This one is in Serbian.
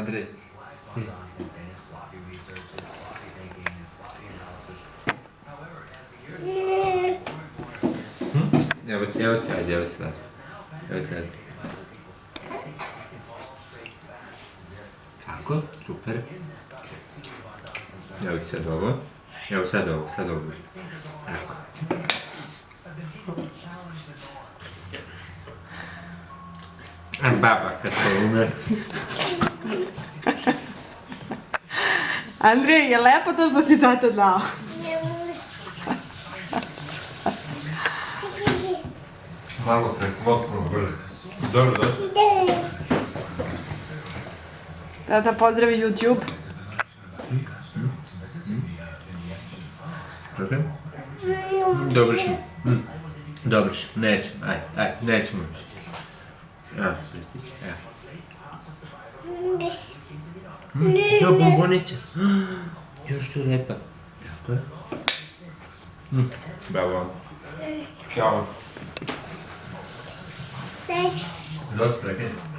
Andrej. Evo ti, ajde, evo sad. Evo sad. Tako, super. Evo ti sad ovo. Evo sad ovo. Tako. A baba kad to ume. Andrej, je lepo to što ti tata dao? Malo prekvotno brzo. Dobro. Tata pozdravi YouTube. Čekaj. Dobro si, nećemo, ajde, nećemo više. Evo, prestić, evo. Jo, bombonica. Još tu lepa. Tako je. Bravo. Ćao. Dobro, prekaj.